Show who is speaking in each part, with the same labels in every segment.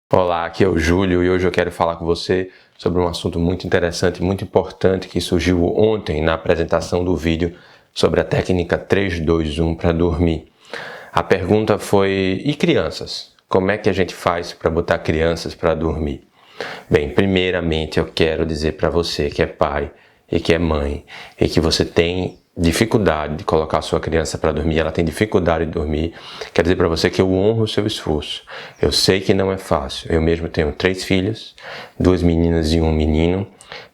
Speaker 1: Olá, aqui é o Júlio e hoje eu quero falar com você sobre um assunto muito interessante, muito importante que surgiu ontem na apresentação do vídeo sobre a técnica 3-2-1 para dormir. A pergunta foi: e crianças? Como é que a gente faz para botar crianças para dormir? Bem, primeiramente eu quero dizer para você que é pai e que é mãe e que você tem dificuldade de colocar a sua criança para dormir, ela tem dificuldade de dormir, quero dizer para você que eu honro o seu esforço. Eu sei que não é fácil. Eu mesmo tenho 3 filhas, 2 meninas e um menino,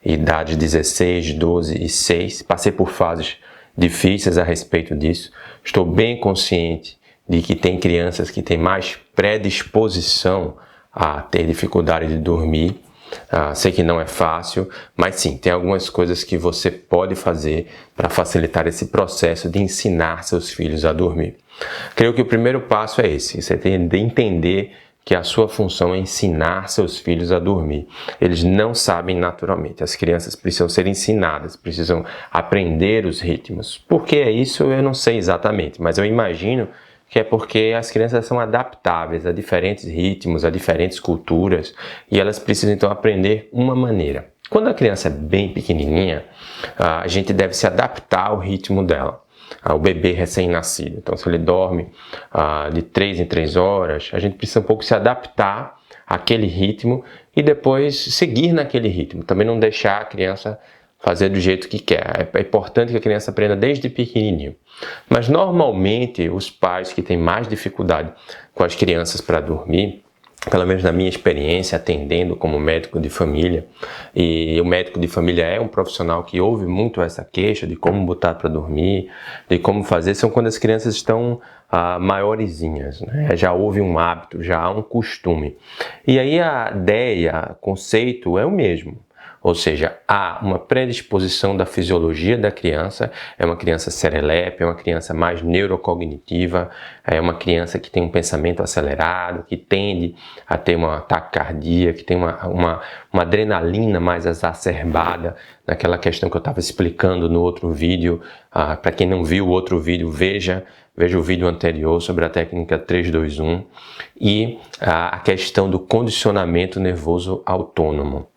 Speaker 1: idade 16, 12 e 6. Passei por fases difíceis a respeito disso. Estou bem consciente de que tem crianças que têm mais predisposição a ter dificuldade de dormir. Sei que não é fácil, mas sim, tem algumas coisas que você pode fazer para facilitar esse processo de ensinar seus filhos a dormir. Creio que o primeiro passo é esse: você tem de entender que a sua função é ensinar seus filhos a dormir. Eles não sabem naturalmente. As crianças precisam ser ensinadas, precisam aprender os ritmos. Por que é isso? Eu não sei exatamente, mas eu imagino que é porque as crianças são adaptáveis a diferentes ritmos, a diferentes culturas, e elas precisam então aprender uma maneira. Quando a criança é bem pequenininha, a gente deve se adaptar ao ritmo dela. O bebê recém-nascido. Então, se ele dorme de 3 em 3 horas, a gente precisa um pouco se adaptar àquele ritmo e depois seguir naquele ritmo. Também não deixar a criança fazer do jeito que quer. É importante que a criança aprenda desde pequenininho. Mas, normalmente, os pais que têm mais dificuldade com as crianças para dormir, pelo menos na minha experiência, atendendo como médico de família, e o médico de família é um profissional que ouve muito essa queixa de como botar para dormir, de como fazer, são quando as crianças estão maiorzinhas, né? Já houve um hábito, já há um costume. E aí a ideia, o conceito é o mesmo. Ou seja, há uma predisposição da fisiologia da criança, é uma criança serelepe, é uma criança mais neurocognitiva, é uma criança que tem um pensamento acelerado, que tende a ter uma taquicardia, que tem uma adrenalina mais exacerbada, naquela questão que eu estava explicando no outro vídeo. Para quem não viu o outro vídeo, veja o vídeo anterior sobre a técnica 3-2-1 e a questão do condicionamento nervoso autônomo.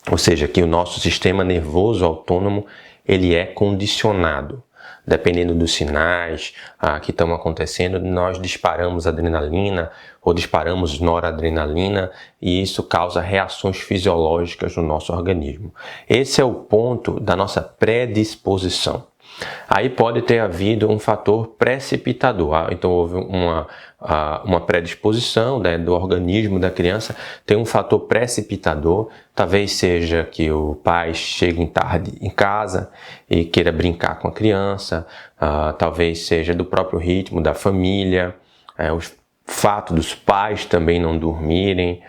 Speaker 1: Ou seja, que o nosso sistema nervoso autônomo ele é condicionado. Dependendo dos sinais que estão acontecendo, nós disparamos adrenalina ou disparamos noradrenalina e isso causa reações fisiológicas no nosso organismo. Esse é o ponto da nossa predisposição. Aí pode ter havido um fator precipitador, então houve uma predisposição, né, do organismo da criança, tem um fator precipitador, talvez seja que o pai chegue tarde em casa e queira brincar com a criança, talvez seja do próprio ritmo da família, o fato dos pais também não dormirem,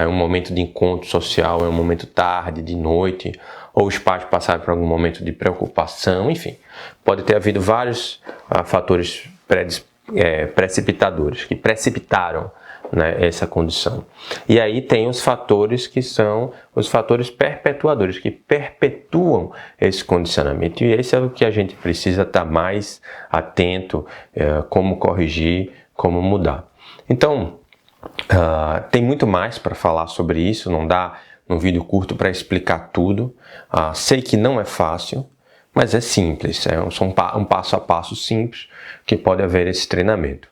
Speaker 1: um momento de encontro social, é um momento tarde, de noite, ou os pais passaram por algum momento de preocupação, enfim. Pode ter havido vários fatores precipitadores, que precipitaram, né, essa condição. E aí tem os fatores que são os fatores perpetuadores, que perpetuam esse condicionamento. E esse é o que a gente precisa estar mais atento, como corrigir, como mudar. Então, tem muito mais para falar sobre isso, não dá um vídeo curto para explicar tudo. Sei que não é fácil, mas é simples, é um passo a passo simples que pode haver esse treinamento.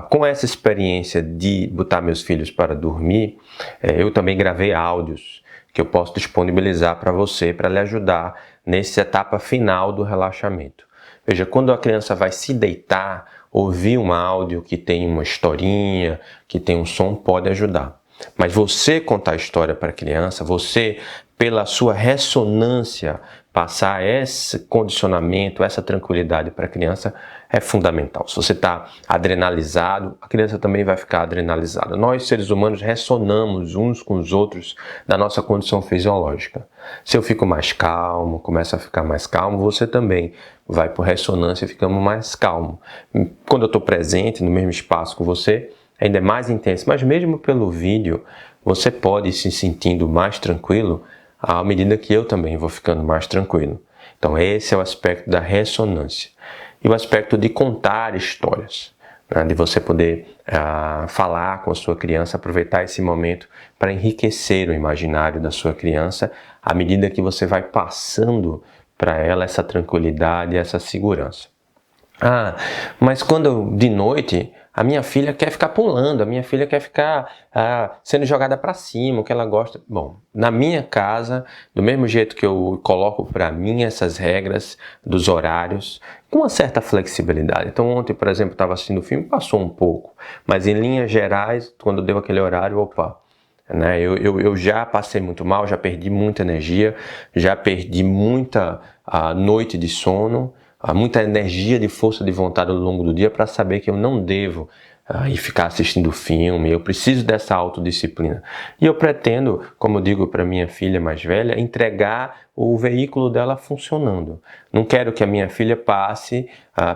Speaker 1: Com essa experiência de botar meus filhos para dormir, eu também gravei áudios que eu posso disponibilizar para você, para lhe ajudar nessa etapa final do relaxamento. Veja, quando a criança vai se deitar, ouvir um áudio que tem uma historinha, que tem um som, pode ajudar. Mas você contar a história para a criança, você, pela sua ressonância, passar esse condicionamento, essa tranquilidade para a criança é fundamental. Se você está adrenalizado, a criança também vai ficar adrenalizada. Nós, seres humanos, ressonamos uns com os outros da nossa condição fisiológica. Se eu fico mais calmo, começo a ficar mais calmo, você também vai por ressonância e ficamos mais calmo. Quando eu estou presente no mesmo espaço com você, ainda é mais intenso, mas mesmo pelo vídeo, você pode ir se sentindo mais tranquilo à medida que eu também vou ficando mais tranquilo. Então esse é o aspecto da ressonância. E o aspecto de contar histórias. né, de você poder falar com a sua criança, aproveitar esse momento para enriquecer o imaginário da sua criança, à medida que você vai passando para ela essa tranquilidade, essa segurança. Mas quando de noite a minha filha quer ficar pulando, a minha filha quer ficar sendo jogada para cima, o que ela gosta. Bom, na minha casa, do mesmo jeito que eu coloco para mim essas regras dos horários, com uma certa flexibilidade. Então ontem, por exemplo, estava assistindo o filme, passou um pouco, mas em linhas gerais, quando deu aquele horário, opa, né? Eu já passei muito mal, já perdi muita energia, já perdi muita noite de sono, muita energia de força de vontade ao longo do dia para saber que eu não devo ir ficar assistindo filme, eu preciso dessa autodisciplina. E eu pretendo, como eu digo para minha filha mais velha, entregar o veículo dela funcionando. Não quero que a minha filha passe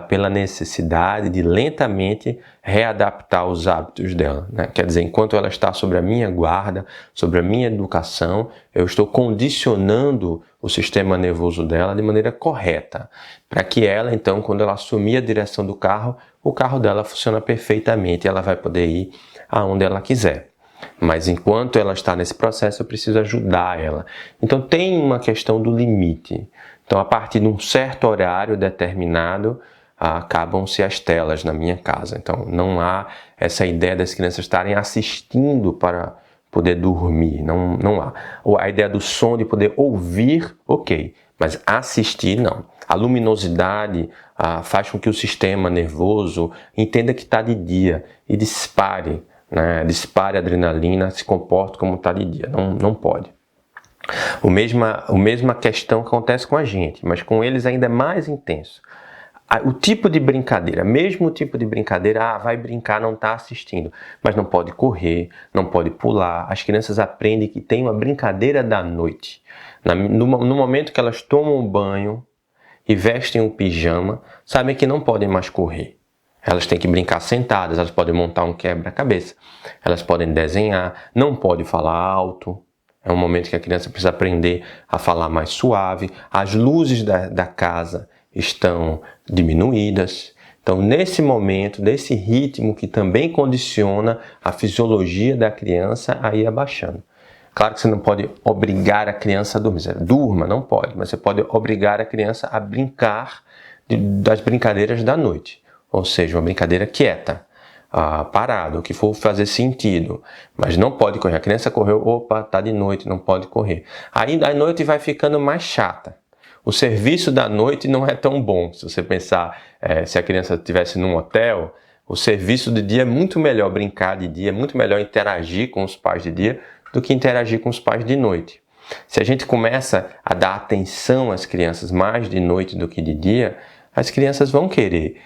Speaker 1: pela necessidade de lentamente readaptar os hábitos dela, né? Quer dizer, enquanto ela está sobre a minha guarda, sobre a minha educação, eu estou condicionando o sistema nervoso dela de maneira correta, para que ela, então, quando ela assumir a direção do carro, o carro dela funciona perfeitamente e ela vai poder ir aonde ela quiser. Mas enquanto ela está nesse processo, eu preciso ajudar ela. Então tem uma questão do limite. Então a partir de um certo horário determinado, acabam-se as telas na minha casa. Então não há essa ideia das crianças estarem assistindo para poder dormir, não há. Ou a ideia do som, de poder ouvir, ok, mas assistir não. A luminosidade faz com que o sistema nervoso entenda que está de dia e dispare, né? Dispare a adrenalina, se comporte como está de dia, não pode. A mesma questão acontece com a gente, mas com eles ainda é mais intenso. O tipo de brincadeira, mesmo tipo de brincadeira, vai brincar, não está assistindo, mas não pode correr, não pode pular. As crianças aprendem que tem uma brincadeira da noite. No momento que elas tomam um banho e vestem um pijama, sabem que não podem mais correr. Elas têm que brincar sentadas, elas podem montar um quebra-cabeça, elas podem desenhar, não pode falar alto. É um momento que a criança precisa aprender a falar mais suave. As luzes da casa estão diminuídas. Então, nesse momento, desse ritmo que também condiciona a fisiologia da criança a ir abaixando. Claro que você não pode obrigar a criança a dormir. Durma, não pode, mas você pode obrigar a criança a brincar das brincadeiras da noite. Ou seja, uma brincadeira quieta, parado, o que for fazer sentido. Mas não pode correr. A criança correu, opa, tá de noite, não pode correr. Aí a noite vai ficando mais chata. O serviço da noite não é tão bom. Se você pensar, se a criança estivesse num hotel, o serviço de dia é muito melhor brincar de dia, é muito melhor interagir com os pais de dia do que interagir com os pais de noite. Se a gente começa a dar atenção às crianças mais de noite do que de dia, as crianças vão querer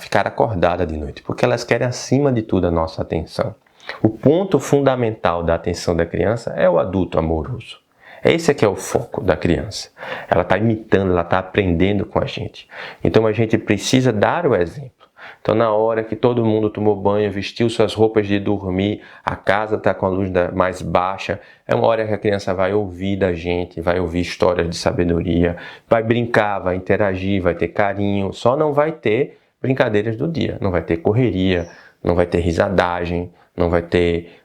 Speaker 1: ficar acordadas de noite, porque elas querem acima de tudo a nossa atenção. O ponto fundamental da atenção da criança é o adulto amoroso. Esse aqui é o foco da criança. Ela está imitando, ela está aprendendo com a gente. Então a gente precisa dar o exemplo. Então na hora que todo mundo tomou banho, vestiu suas roupas de dormir, a casa está com a luz mais baixa, é uma hora que a criança vai ouvir da gente, vai ouvir histórias de sabedoria, vai brincar, vai interagir, vai ter carinho, só não vai ter brincadeiras do dia, não vai ter correria, não vai ter risadagem, não vai ter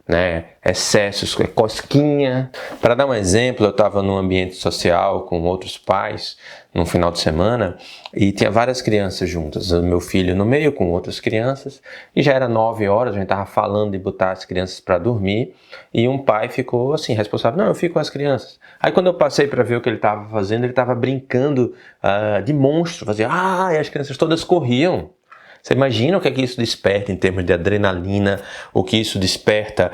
Speaker 1: excessos, cosquinha. Para dar um exemplo, eu estava num ambiente social com outros pais no final de semana e tinha várias crianças juntas, o meu filho no meio com outras crianças, e já era 9 horas, a gente estava falando de botar as crianças para dormir e um pai ficou assim, responsável, não, eu fico com as crianças. Aí quando eu passei para ver o que ele estava fazendo, ele estava brincando de monstro, fazia, e as crianças todas corriam. Você imagina o que é que isso desperta em termos de adrenalina, o que isso desperta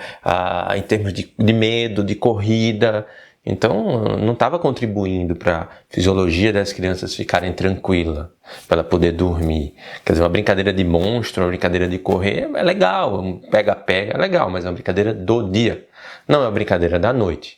Speaker 1: em termos de medo, de corrida. Então, não estava contribuindo para a fisiologia das crianças ficarem tranquilas, para poder dormir. Quer dizer, uma brincadeira de monstro, uma brincadeira de correr é legal, um pega-pega é legal, mas é uma brincadeira do dia, não é uma brincadeira da noite.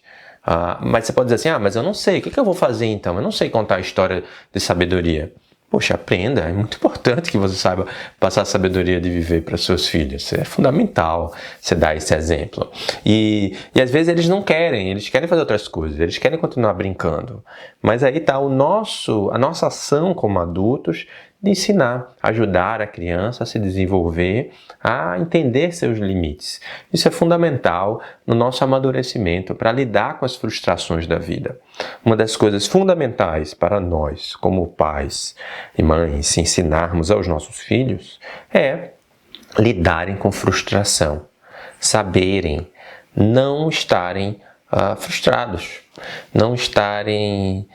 Speaker 1: Mas você pode dizer assim, mas eu não sei, o que eu vou fazer então? Eu não sei contar a história de sabedoria. Poxa, aprenda, é muito importante que você saiba passar a sabedoria de viver para seus filhos. É fundamental você dar esse exemplo. E às vezes eles não querem, eles querem fazer outras coisas, eles querem continuar brincando. Mas aí está a nossa ação como adultos de ensinar, ajudar a criança a se desenvolver, a entender seus limites. Isso é fundamental no nosso amadurecimento para lidar com as frustrações da vida. Uma das coisas fundamentais para nós, como pais e mães, ensinarmos aos nossos filhos é lidarem com frustração, saberem não estarem frustrados, não estarem...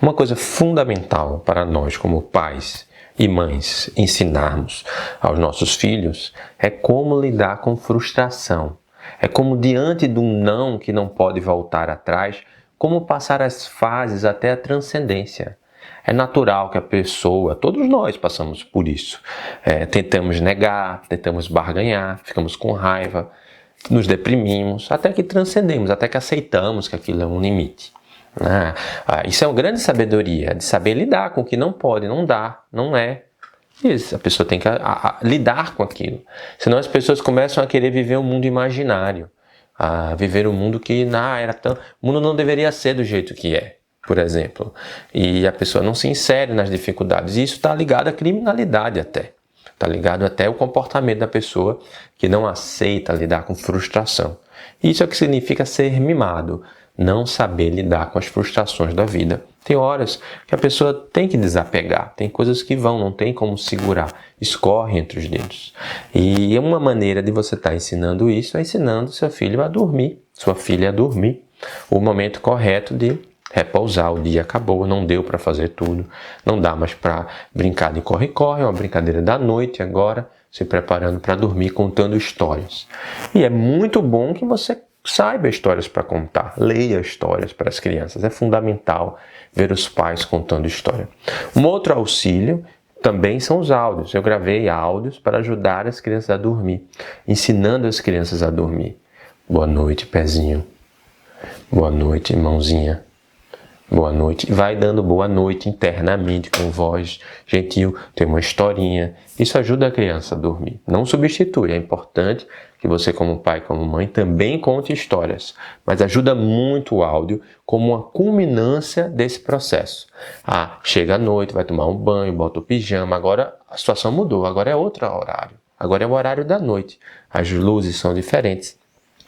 Speaker 1: Uma coisa fundamental para nós como pais e mães ensinarmos aos nossos filhos é como lidar com frustração. É como diante de um não que não pode voltar atrás, como passar as fases até a transcendência. É natural que a pessoa, todos nós passamos por isso. Tentamos negar, tentamos barganhar, ficamos com raiva, nos deprimimos, até que transcendemos, até que aceitamos que aquilo é um limite. Isso é uma grande sabedoria, de saber lidar com o que não pode, não dá, não é. Isso, a pessoa tem que lidar com aquilo. Senão as pessoas começam a querer viver um mundo imaginário, a viver um mundo que o mundo não deveria ser do jeito que é, por exemplo. E a pessoa não se insere nas dificuldades. E isso está ligado à criminalidade até. Está ligado até ao comportamento da pessoa que não aceita lidar com frustração. Isso é o que significa ser mimado. Não saber lidar com as frustrações da vida. Tem horas que a pessoa tem que desapegar, tem coisas que não tem como segurar, escorre entre os dedos. E uma maneira de você estar ensinando isso é ensinando seu filho a dormir, sua filha a dormir. O momento correto de repousar, o dia acabou, não deu para fazer tudo, não dá mais para brincar de corre-corre, é uma brincadeira da noite agora, se preparando para dormir, contando histórias. E é muito bom que você saiba histórias para contar, leia histórias para as crianças. É fundamental ver os pais contando história. Um outro auxílio também são os áudios. Eu gravei áudios para ajudar as crianças a dormir, ensinando as crianças a dormir. Boa noite, pezinho. Boa noite, mãozinha. Boa noite. Vai dando boa noite internamente com voz gentil, tem uma historinha. Isso ajuda a criança a dormir. Não substitui, é importante que você como pai, como mãe, também conte histórias. Mas ajuda muito o áudio como uma culminância desse processo. Chega à noite, vai tomar um banho, bota o pijama. Agora a situação mudou, agora é outro horário. Agora é o horário da noite. As luzes são diferentes.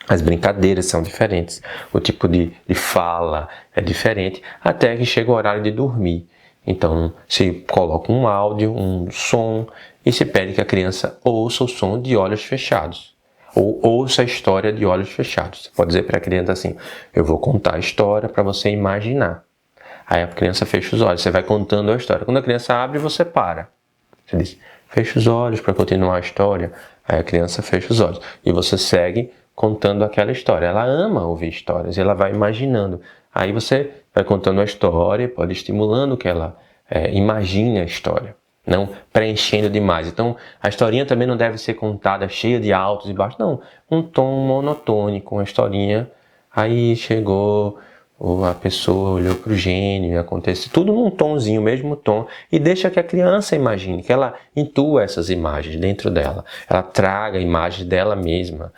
Speaker 1: As brincadeiras são diferentes, o tipo de fala é diferente, até que chega o horário de dormir. Então, se coloca um áudio, um som, e se pede que a criança ouça o som de olhos fechados. Ou ouça a história de olhos fechados. Você pode dizer para a criança assim, eu vou contar a história para você imaginar. Aí a criança fecha os olhos, você vai contando a história. Quando a criança abre, você para. Você diz, fecha os olhos para continuar a história. Aí a criança fecha os olhos. E você segue contando aquela história. Ela ama ouvir histórias, ela vai imaginando. Aí você vai contando a história, pode ir estimulando que ela imagine a história, não preenchendo demais. Então, a historinha também não deve ser contada cheia de altos e baixos, não. Um tom monotônico, uma historinha. Aí chegou, a pessoa olhou para o gênio, acontece tudo num tomzinho, mesmo tom, e deixa que a criança imagine, que ela intua essas imagens dentro dela, ela traga imagens dela mesma.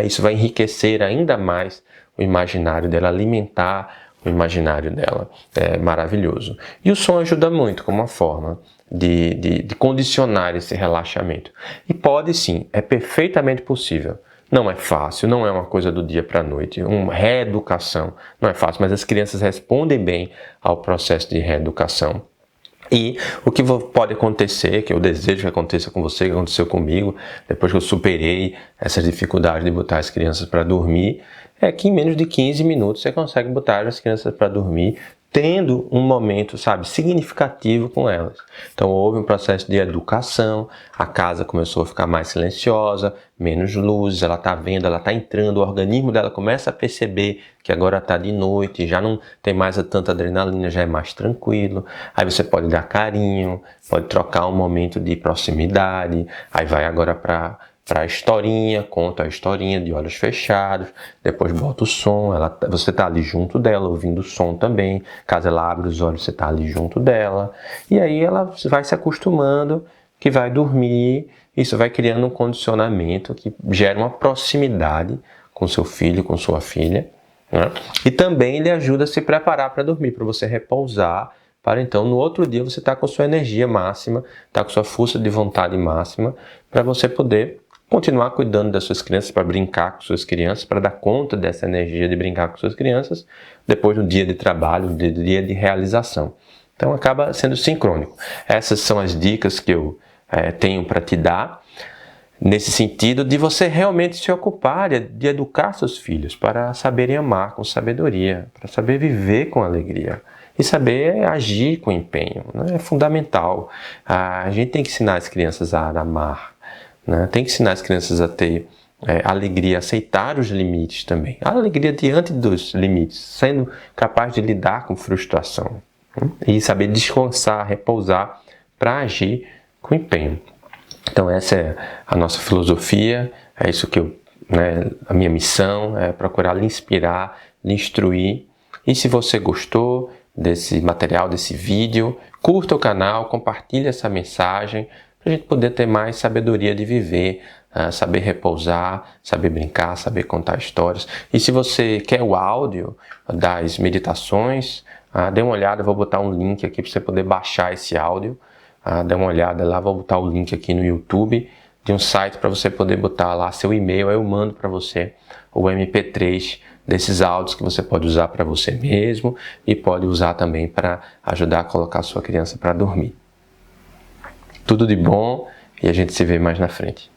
Speaker 1: Isso vai enriquecer ainda mais o imaginário dela, alimentar o imaginário dela. É maravilhoso. E o som ajuda muito como uma forma de condicionar esse relaxamento. E pode sim, é perfeitamente possível. Não é fácil, não é uma coisa do dia para a noite. Uma reeducação não é fácil, mas as crianças respondem bem ao processo de reeducação. E o que pode acontecer, que eu desejo que aconteça com você, que aconteceu comigo, depois que eu superei essas dificuldades de botar as crianças para dormir, é que em menos de 15 minutos você consegue botar as crianças para dormir, tendo um momento, significativo com elas. Então houve um processo de educação, a casa começou a ficar mais silenciosa, menos luzes, ela está vendo, ela está entrando, o organismo dela começa a perceber que agora está de noite, já não tem mais tanta adrenalina, já é mais tranquilo. Aí você pode dar carinho, pode trocar um momento de proximidade, aí vai agora para a historinha, conta a historinha de olhos fechados, depois bota o som, você está ali junto dela, ouvindo o som também, caso ela abra os olhos, você está ali junto dela, e aí ela vai se acostumando, que vai dormir, isso vai criando um condicionamento que gera uma proximidade com seu filho, com sua filha, né? E também ele ajuda a se preparar para dormir, para você repousar, para então no outro dia você estar com sua energia máxima, estar com sua força de vontade máxima, para você poder continuar cuidando das suas crianças, para brincar com suas crianças, para dar conta dessa energia de brincar com suas crianças, depois do dia de trabalho, do dia de realização. Então acaba sendo sincrônico. Essas são as dicas que eu tenho para te dar, nesse sentido de você realmente se ocupar de educar seus filhos para saberem amar com sabedoria, para saber viver com alegria e saber agir com empenho. Né? É fundamental. A gente tem que ensinar as crianças a amar, né? Tem que ensinar as crianças a ter alegria, aceitar os limites também. A alegria diante dos limites, sendo capaz de lidar com frustração, né? E saber descansar, repousar para agir com empenho. Então essa é a nossa filosofia, é isso que a minha missão é procurar lhe inspirar, lhe instruir. E se você gostou desse material, desse vídeo, curta o canal, compartilhe essa mensagem para a gente poder ter mais sabedoria de viver, saber repousar, saber brincar, saber contar histórias. E se você quer o áudio das meditações, dê uma olhada, eu vou botar um link aqui para você poder baixar esse áudio. Dá uma olhada lá, vou botar o link aqui no YouTube de um site para você poder botar lá seu e-mail, aí eu mando para você o MP3 desses áudios que você pode usar para você mesmo e pode usar também para ajudar a colocar a sua criança para dormir. Tudo de bom e a gente se vê mais na frente.